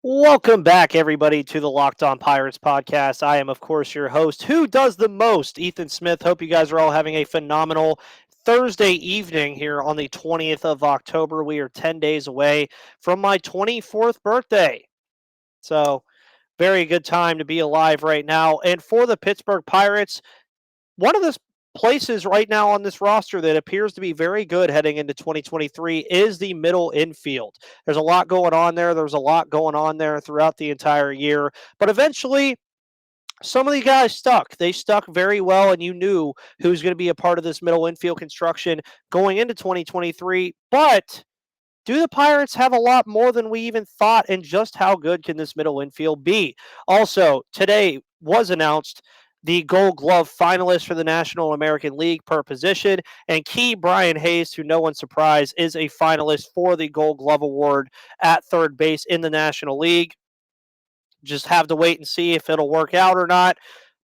Welcome back, everybody, to the Locked On Pirates podcast. I am, of course, your host, who does the most, Ethan Smith. Hope you guys are all having a phenomenal Thursday evening here on the 20th of October. We are 10 days away from my 24th birthday. So, very good time to be alive right now. And for the Pittsburgh Pirates, one of the places right now on this roster that appears to be very good heading into 2023 is the middle infield. There's a lot going on there. There's a lot going on there throughout the entire year. But eventually, some of the guys stuck. They stuck very well, and you knew who was going to be a part of this middle infield construction going into 2023. But do the Pirates have a lot more than we even thought, and just how good can this middle infield be? Also, today was announced the Gold Glove finalist for the National American League per position, and Key Brian Hayes, to no one's surprise, is a finalist for the Gold Glove Award at third base in the National League. Just have to wait and see if it'll work out or not.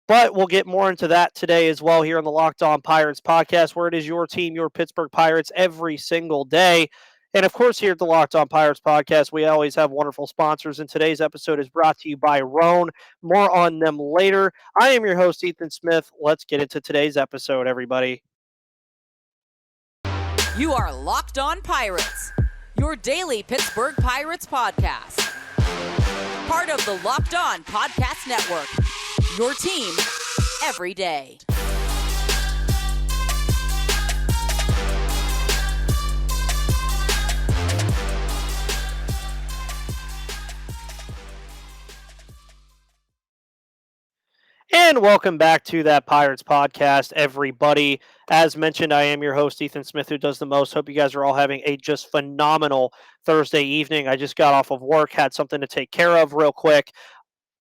But we'll get more into that today as well here on the Locked On Pirates podcast, where it is your team, your Pittsburgh Pirates, every single day. And of course, here at the Locked On Pirates podcast, we always have wonderful sponsors. And today's episode is brought to you by Roan. More on them later. I am your host, Ethan Smith. Let's get into today's episode, everybody. You are Locked On Pirates, your daily Pittsburgh Pirates podcast. Part of the Locked On Podcast Network, your team every day. And welcome back to that Pirates podcast, everybody. As mentioned, I am your host, Ethan Smith, who does the most. Hope you guys are all having a just phenomenal Thursday evening. I just got off of work, had something to take care of real quick.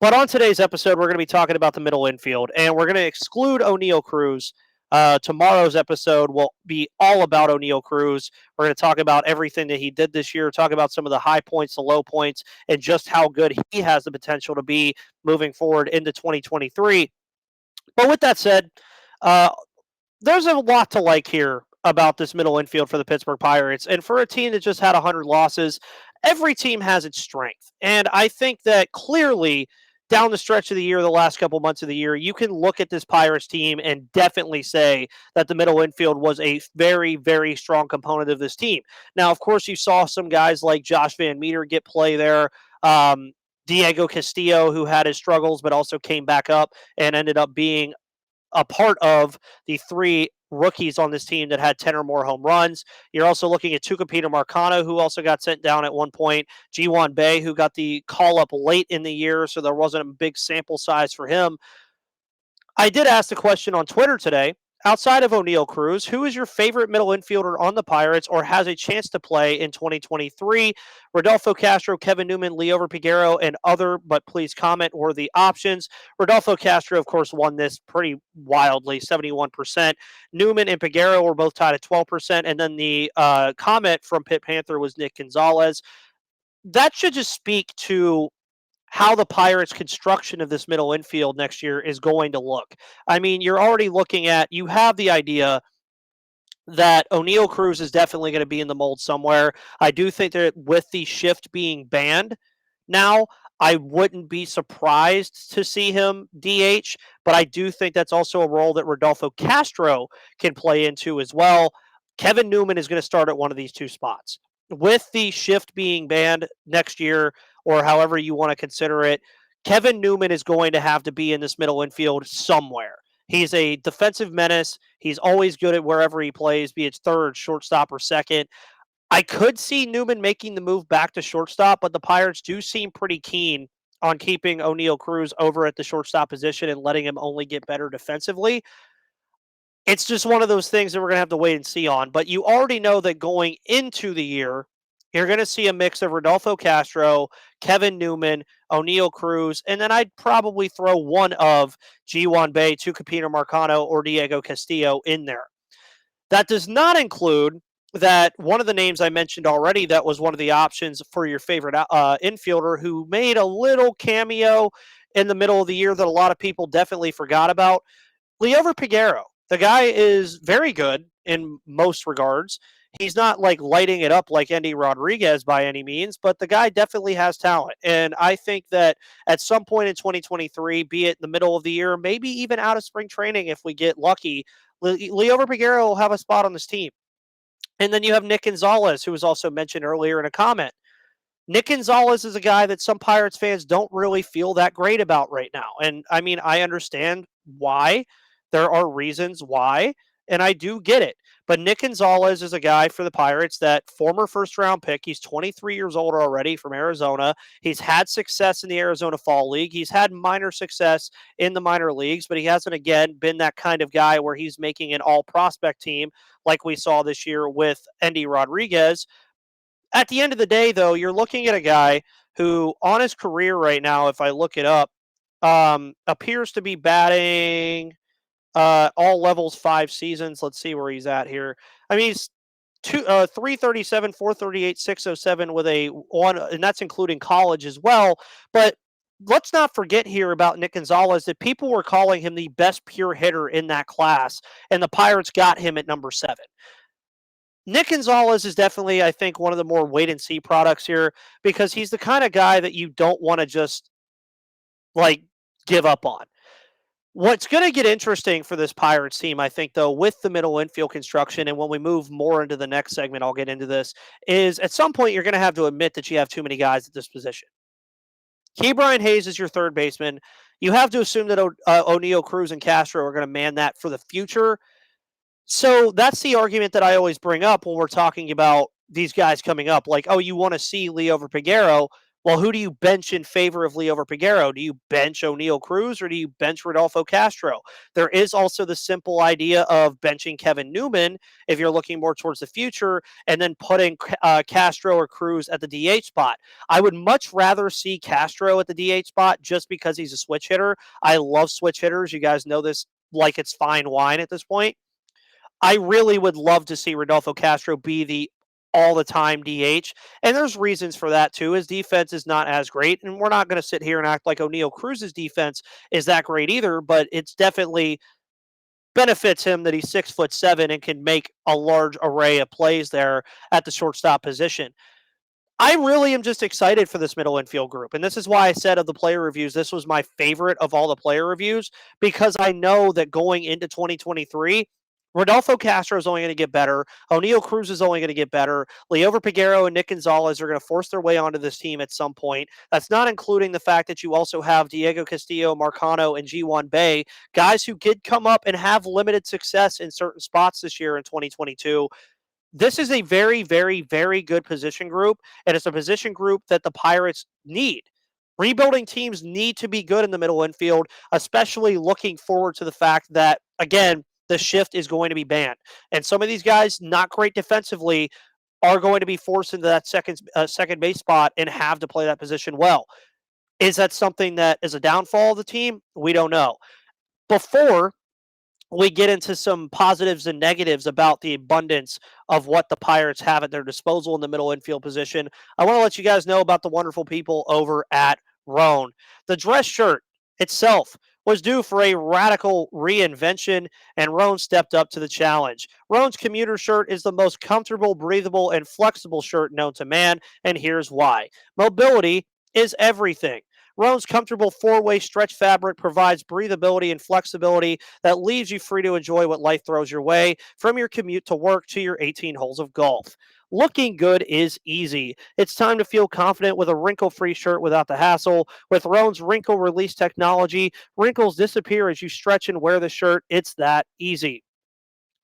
But on today's episode, we're going to be talking about the middle infield, and we're going to exclude O'Neal Cruz. Tomorrow's episode will be all about O'Neal Cruz. We're going to talk about everything that he did this year, talk about some of the high points, the low points, and just how good he has the potential to be moving forward into 2023. But with that said, there's a lot to like here about this middle infield for the Pittsburgh Pirates. And for a team that just had 100 losses, every team has its strength. And I think that clearly down the stretch of the year, the last couple months of the year, you can look at this Pirates team and definitely say that the middle infield was a very, very strong component of this team. Now, of course, you saw some guys like Josh Van Meter get play there. Diego Castillo, who had his struggles, but also came back up and ended up being a part of the three rookies on this team that had 10 or more home runs. You're also looking at Tucupita Marcano, who also got sent down at one point. Ji-Hwan Bae, who got the call up late in the year, so there wasn't a big sample size for him. I did ask the question on Twitter today. Outside of O'Neal Cruz, who is your favorite middle infielder on the Pirates or has a chance to play in 2023? Rodolfo Castro, Kevin Newman, Liover Peguero, and other, but please comment, were the options. Rodolfo Castro, of course, won this pretty wildly, 71%. Newman and Peguero were both tied at 12%. And then the comment from Pitt Panther was Nick Gonzalez. That should just speak to how the Pirates' construction of this middle infield next year is going to look. I mean, you're already looking at, you have the idea that O'Neal Cruz is definitely going to be in the mold somewhere. I do think that with the shift being banned now, I wouldn't be surprised to see him DH, but I do think that's also a role that Rodolfo Castro can play into as well. Kevin Newman is going to start at one of these two spots. With the shift being banned next year, or however you want to consider it, Kevin Newman is going to have to be in this middle infield somewhere. He's a defensive menace. He's always good at wherever he plays, be it third, shortstop, or second. I could see Newman making the move back to shortstop, but the Pirates do seem pretty keen on keeping O'Neal Cruz over at the shortstop position and letting him only get better defensively. It's just one of those things that we're going to have to wait and see on. But you already know that going into the year, you're going to see a mix of Rodolfo Castro, Kevin Newman, O'Neal Cruz, and then I'd probably throw one of Ji-Hwan Bae, Tucupita Marcano, or Diego Castillo in there. That does not include that one of the names I mentioned already that was one of the options for your favorite infielder who made a little cameo in the middle of the year that a lot of people definitely forgot about, Liover Peguero. The guy is very good in most regards. He's not like lighting it up like Endy Rodriguez by any means, but the guy definitely has talent. And I think that at some point in 2023, be it in the middle of the year, maybe even out of spring training if we get lucky, Leo Verpagero will have a spot on this team. And then you have Nick Gonzalez, who was also mentioned earlier in a comment. Nick Gonzalez is a guy that some Pirates fans don't really feel that great about right now. And I mean, I understand why. There are reasons why, and I do get it. But Nick Gonzalez is a guy for the Pirates that former first round pick. He's 23 years old already from Arizona. He's had success in the Arizona Fall League. He's had minor success in the minor leagues, but he hasn't, again, been that kind of guy where he's making an all prospect team like we saw this year with Endy Rodriguez. At the end of the day, though, you're looking at a guy who, on his career right now, if I look it up, appears to be batting all levels 5 seasons. Let's see where he's at here. I mean, he's 337, 438, 607 with a one, and that's including college as well. But let's not forget here about Nick Gonzalez that people were calling him the best pure hitter in that class, and the Pirates got him at number 7. Nick Gonzalez is definitely, I think, one of the more wait and see products here because he's the kind of guy that you don't want to just like give up on. What's going to get interesting for this Pirates team, I think, though, with the middle infield construction, and when we move more into the next segment, I'll get into this, is at some point you're going to have to admit that you have too many guys at this position. Ke'Bryan Hayes is your third baseman. You have to assume that O'Neill, Cruz, and Castro are going to man that for the future. So that's the argument that I always bring up when we're talking about these guys coming up. Like, oh, you want to see Leo Verpagero. Well, who do you bench in favor of Leo Verpagero? Do you bench O'Neill Cruz or do you bench Rodolfo Castro? There is also the simple idea of benching Kevin Newman if you're looking more towards the future and then putting Castro or Cruz at the DH spot. I would much rather see Castro at the DH spot just because he's a switch hitter. I love switch hitters. You guys know this like it's fine wine at this point. I really would love to see Rodolfo Castro be the all the time DH. And there's reasons for that too. His defense is not as great. And we're not going to sit here and act like O'Neill Cruz's defense is that great either, but it's definitely benefits him that he's 6'7" and can make a large array of plays there at the shortstop position. I really am just excited for this middle infield group. And this is why I said of the player reviews, this was my favorite of all the player reviews, because I know that going into 2023, Rodolfo Castro is only going to get better. O'Neill Cruz is only going to get better. Leo Verpagero and Nick Gonzalez are going to force their way onto this team at some point. That's not including the fact that you also have Diego Castillo, Marcano, and G1 Bay, guys who did come up and have limited success in certain spots this year in 2022. This is a very, very, very good position group, and it's a position group that the Pirates need. Rebuilding teams need to be good in the middle infield, especially looking forward to the fact that, again, the shift is going to be banned. And some of these guys, not great defensively, are going to be forced into that second base spot and have to play that position well. Is that something that is a downfall of the team? We don't know. Before we get into some positives and negatives about the abundance of what the Pirates have at their disposal in the middle infield position, I want to let you guys know about the wonderful people over at Roan. The dress shirt itself was due for a radical reinvention, and Roan stepped up to the challenge. Roan's commuter shirt is the most comfortable, breathable, and flexible shirt known to man, and here's why. Mobility is everything. Roan's comfortable four-way stretch fabric provides breathability and flexibility that leaves you free to enjoy what life throws your way, from your commute to work to your 18 holes of golf. Looking good is easy. It's time to feel confident with a wrinkle-free shirt without the hassle. With Roan's wrinkle release technology, wrinkles disappear as you stretch and wear the shirt. It's that easy.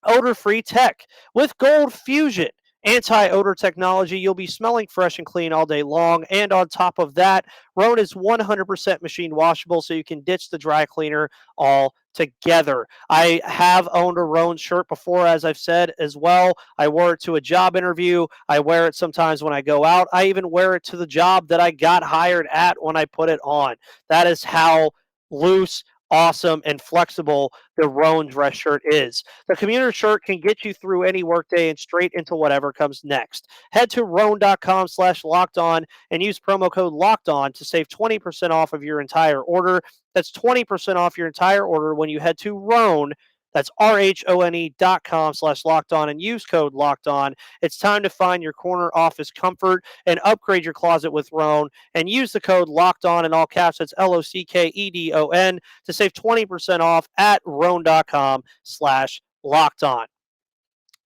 Odor-free tech with Gold Fusion anti-odor technology. You'll be smelling fresh and clean all day long. And on top of that, Roan is 100% machine washable, so you can ditch the dry cleaner altogether. I have owned a Roan shirt before, as I've said as well. I wore it to a job interview. I wear it sometimes when I go out. I even wear it to the job that I got hired at when I put it on. That is how loose, awesome, and flexible the Roan dress shirt is. The commuter shirt can get you through any workday and straight into whatever comes next. Head to roan.com/lockedon and use promo code LOCKEDON to save 20% off of your entire order. That's 20% off your entire order when you head to Roan. That's RHONE.com/lockedon and use code LOCKEDON. It's time to find your corner office comfort and upgrade your closet with Roan and use the code LOCKEDON in all caps. That's LOCKEDON to save 20% off at Roan.com/lockedon.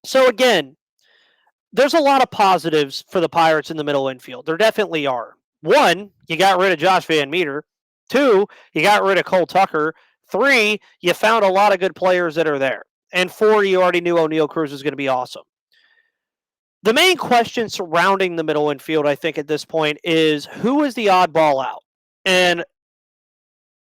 So again, there's a lot of positives for the Pirates in the middle infield. There definitely are. One, you got rid of Josh Van Meter. Two, you got rid of Cole Tucker. Three, you found a lot of good players that are there. And four, you already knew O'Neal Cruz was going to be awesome. The main question surrounding the middle infield, I think, at this point is who is the oddball out? And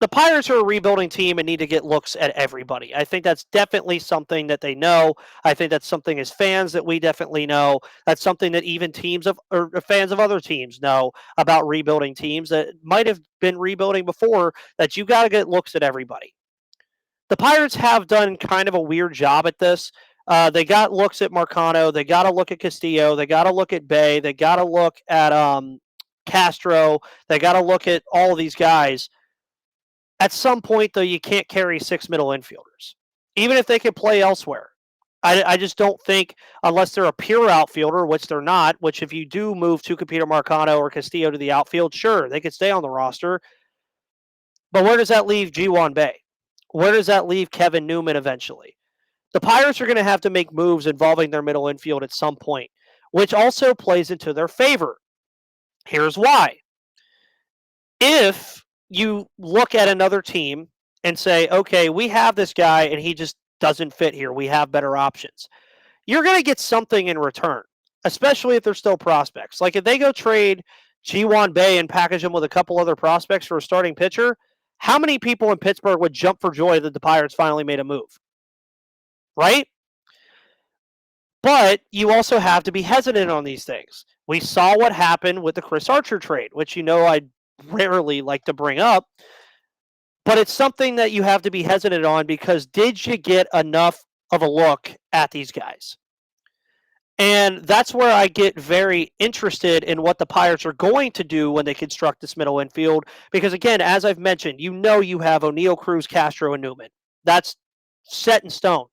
the Pirates are a rebuilding team and need to get looks at everybody. I think that's definitely something that they know. I think that's something as fans that we definitely know. That's something that even teams of or fans of other teams know about rebuilding teams that might have been rebuilding before, that you got to get looks at everybody. The Pirates have done kind of a weird job at this. They got looks at Marcano. They got to look at Castillo. They got to look at Bay. They got to look at Castro. They got to look at all of these guys. At some point, though, you can't carry six middle infielders, even if they can play elsewhere. I just don't think, unless they're a pure outfielder, which they're not, which if you do move Tucupita Marcano or Castillo to the outfield, sure, they could stay on the roster. But where does that leave G1 Bay? Where does that leave Kevin Newman eventually? The Pirates are going to have to make moves involving their middle infield at some point, which also plays into their favor. Here's why. If you look at another team and say, okay, we have this guy and he just doesn't fit here, we have better options, you're going to get something in return, especially if they're still prospects. Like if they go trade G1 Bay and package him with a couple other prospects for a starting pitcher, how many people in Pittsburgh would jump for joy that the Pirates finally made a move? Right? But you also have to be hesitant on these things. We saw what happened with the Chris Archer trade, which I rarely like to bring up, but it's something that you have to be hesitant on because did you get enough of a look at these guys? And that's where I get very interested in what the Pirates are going to do when they construct this middle infield. Because again, as I've mentioned, you have O'Neal, Cruz, Castro, and Newman. That's set in stone.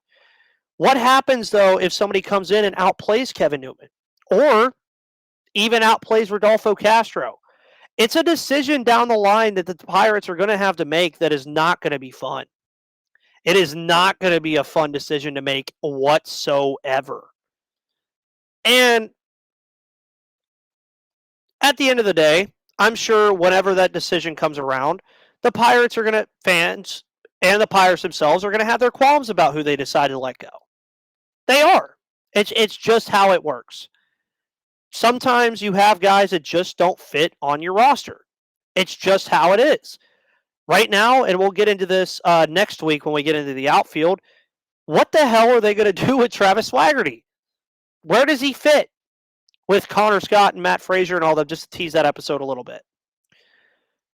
What happens, though, if somebody comes in and outplays Kevin Newman or even outplays Rodolfo Castro? It's a decision down the line that the Pirates are going to have to make that is not going to be fun. It is not going to be a fun decision to make whatsoever. And at the end of the day, I'm sure whenever that decision comes around, the Pirates are going to, fans and the Pirates themselves are going to have their qualms about who they decide to let go. They are. It's just how it works. Sometimes you have guys that just don't fit on your roster. It's just how it is. Right now, and we'll get into this next week when we get into the outfield, what the hell are they going to do with Travis Swaggerty? Where does he fit with Connor Scott and Matt Frazier and all them? Just to tease that episode a little bit.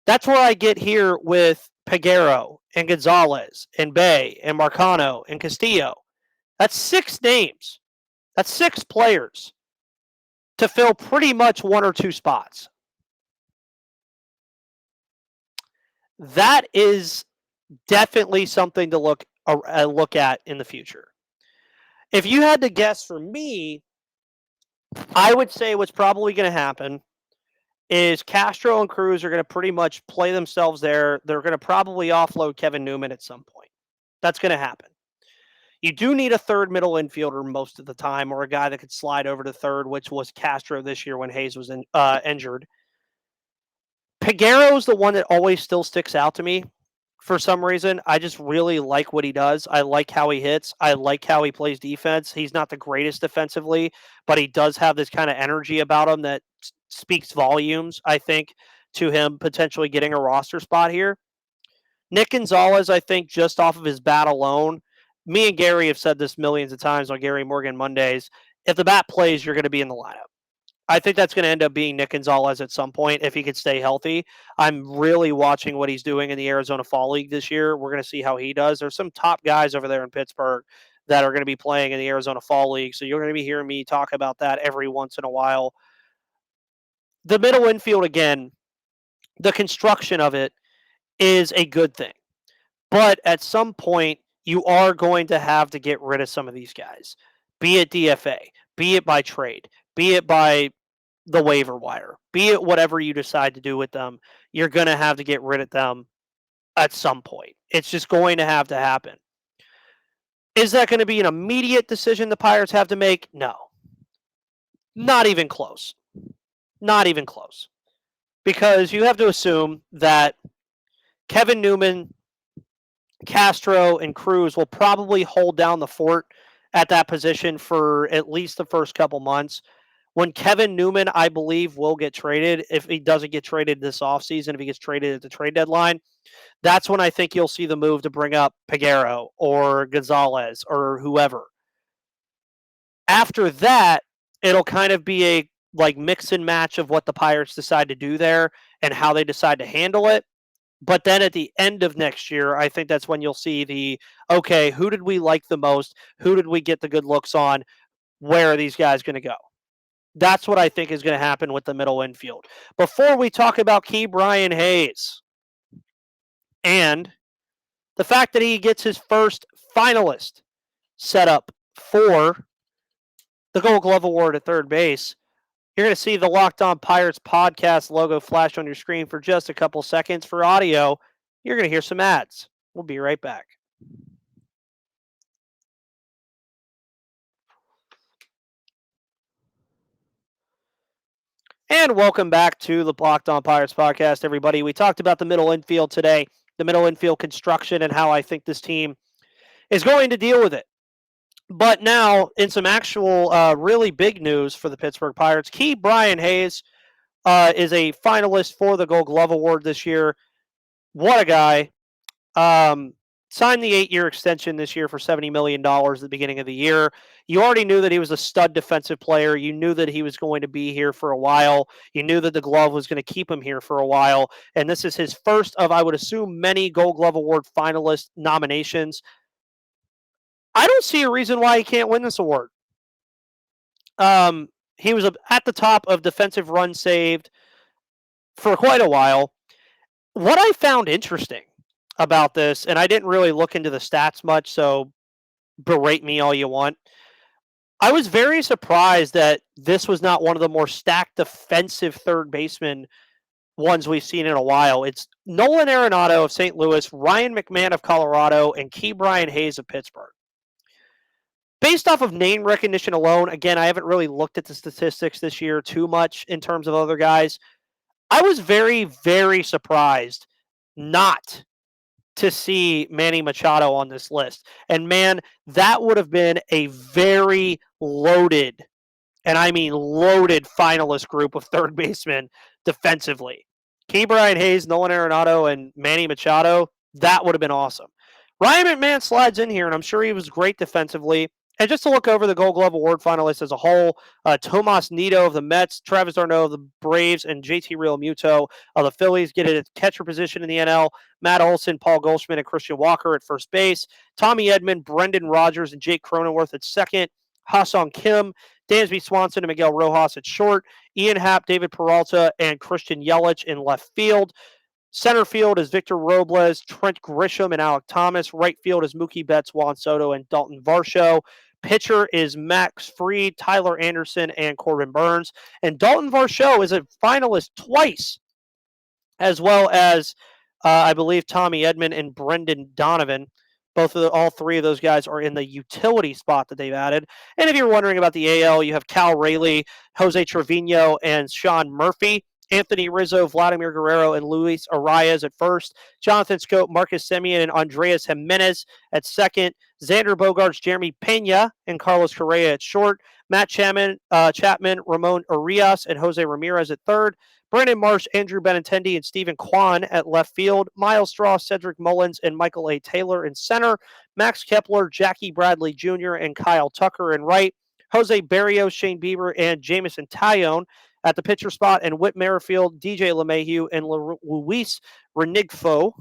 That's where I get here with Peguero and Gonzalez and Bay and Marcano and Castillo. That's 6 names. That's 6 players to fill pretty much 1 or 2 spots. That is definitely something to look at in the future. If you had to guess for me, I would say what's probably going to happen is Castro and Cruz are going to pretty much play themselves there. They're going to probably offload Kevin Newman at some point. That's going to happen. You do need a third middle infielder most of the time, or a guy that could slide over to third, which was Castro this year when Hayes was injured. Peguero is the one that always still sticks out to me for some reason. I just really like what he does. I like how he hits. I like how he plays defense. He's not the greatest defensively, but he does have this kind of energy about him that speaks volumes, I think, to him potentially getting a roster spot here. Nick Gonzalez, I think, just off of his bat alone, me and Gary have said this millions of times on Gary Morgan Mondays, if the bat plays, you're going to be in the lineup. I think that's going to end up being Nick Gonzalez at some point if he could stay healthy. I'm really watching what he's doing in the Arizona Fall League this year. We're going to see how he does. There's some top guys over there in Pittsburgh that are going to be playing in the Arizona Fall League, so you're going to be hearing me talk about that every once in a while. The middle infield, again, the construction of it is a good thing. But at some point, you are going to have to get rid of some of these guys, be it DFA, be it by trade, be it by the waiver wire, be it whatever you decide to do with them. You're going to have to get rid of them at some point. It's just going to have to happen. Is that going to be an immediate decision the Pirates have to make? No. Not even close. Not even close. Because you have to assume that Kevin Newman, Castro, and Cruz will probably hold down the fort at that position for at least the first couple months. When Kevin Newman, I believe, will get traded, if he doesn't get traded this offseason, if he gets traded at the trade deadline, that's when I think you'll see the move to bring up Peguero or Gonzalez or whoever. After that, it'll kind of be a like mix and match of what the Pirates decide to do there and how they decide to handle it. But then at the end of next year, I think that's when you'll see the, okay, who did we like the most? Who did we get the good looks on? Where are these guys going to go? That's what I think is going to happen with the middle infield. Before we talk about Ke'Bryan Hayes and the fact that he gets his first finalist set up for the Gold Glove Award at third base, you're going to see the Locked On Pirates podcast logo flash on your screen for just a couple seconds. For audio, you're going to hear some ads. We'll be right back. And welcome back to the Locked On Pirates podcast, everybody. We talked about the middle infield today, the middle infield construction, and how I think this team is going to deal with it. But now, in some actual really big news for the Pittsburgh Pirates, Ke'Bryan Hayes is a finalist for the Gold Glove Award this year. What a guy. Signed the 8-year extension this year for $70 million at the beginning of the year. You already knew that he was a stud defensive player. You knew that he was going to be here for a while. You knew that the glove was going to keep him here for a while. And this is his first of, I would assume, many Gold Glove Award finalist nominations. I don't see a reason why he can't win this award. He was at the top of defensive runs saved for quite a while. What I found interesting about this, and I didn't really look into the stats much, so berate me all you want. I was very surprised that this was not one of the more stacked defensive third baseman ones we've seen in a while. It's Nolan Arenado of St. Louis, Ryan McMahon of Colorado, and Ke'Bryan Hayes of Pittsburgh. Based off of name recognition alone, again, I haven't really looked at the statistics this year too much in terms of other guys. I was very, very surprised not to see Manny Machado on this list. And man, that would have been a very loaded, and I mean loaded finalist group of third basemen defensively. Ke'Bryan Hayes, Nolan Arenado, and Manny Machado, that would have been awesome. Ryan McMahon slides in here, and I'm sure he was great defensively. And just to look over the Gold Glove Award finalists as a whole, Tomas Nido of the Mets, Travis d'Arnaud of the Braves, and JT Realmuto of the Phillies get a catcher position in the NL. Matt Olson, Paul Goldschmidt, and Christian Walker at first base. Tommy Edman, Brendan Rodgers, and Jake Cronenworth at second. Ha-Sung Kim, Dansby Swanson, and Miguel Rojas at short. Ian Happ, David Peralta, and Christian Yelich in left field. Center field is Victor Robles, Trent Grisham, and Alec Thomas. Right field is Mookie Betts, Juan Soto, and Dalton Varsho. Pitcher is Max Fried, Tyler Anderson, and Corbin Burns. And Dalton Varsho is a finalist twice, as well as, I believe, Tommy Edman and Brendan Donovan. All three of those guys are in the utility spot that they've added. And if you're wondering about the AL, you have Cal Raleigh, Jose Trevino, and Sean Murphy. Anthony Rizzo, Vladimir Guerrero, and Luis Arias at first. Jonathan Scope, Marcus Semien, and Andreas Jimenez at second. Xander Bogaerts, Jeremy Pena, and Carlos Correa at short. Matt Chapman, Ramon Urias, and Jose Ramirez at third. Brandon Marsh, Andrew Benintendi, and Stephen Kwan at left field. Miles Straw, Cedric Mullins, and Michael A. Taylor in center. Max Kepler, Jackie Bradley Jr., and Kyle Tucker in right. Jose Barrios, Shane Bieber, and Jamison Tyone at the pitcher spot, and Whit Merrifield, DJ LeMahieu, and Luis Renigfo,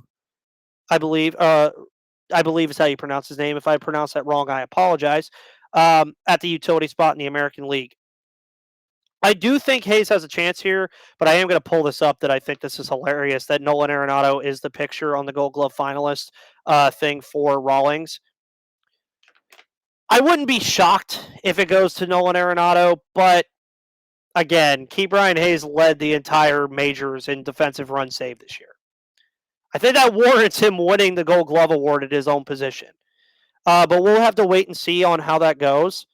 I believe is how you pronounce his name. If I pronounce that wrong, I apologize, at the utility spot in the American League. I do think Hayes has a chance here, but I am going to pull this up that I think this is hilarious, that Nolan Arenado is the picture on the Gold Glove finalist thing for Rawlings. I wouldn't be shocked if it goes to Nolan Arenado, but again, Ke'Bryan Hayes led the entire majors in defensive run save this year. I think that warrants him winning the Gold Glove award at his own position. But we'll have to wait and see on how that goes.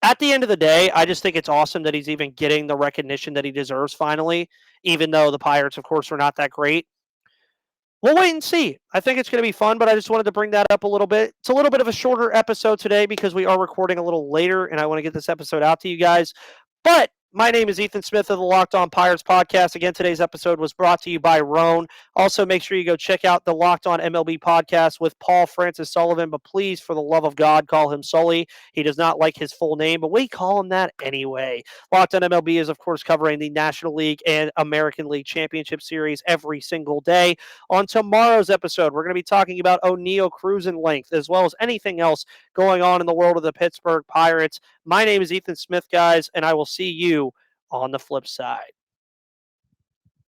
At the end of the day, I just think it's awesome that he's even getting the recognition that he deserves finally, even though the Pirates, of course, are not that great. We'll wait and see. I think it's going to be fun, but I just wanted to bring that up a little bit. It's a little bit of a shorter episode today because we are recording a little later, and I want to get this episode out to you guys. But my name is Ethan Smith of the Locked On Pirates podcast. Again, today's episode was brought to you by Roan. Also, make sure you go check out the Locked On MLB podcast with Paul Francis Sullivan. But please, for the love of God, call him Sully. He does not like his full name, but we call him that anyway. Locked On MLB is, of course, covering the National League and American League Championship Series every single day. On tomorrow's episode, we're going to be talking about O'Neill cruising length, as well as anything else going on in the world of the Pittsburgh Pirates. My name is Ethan Smith, guys, and I will see you on the flip side.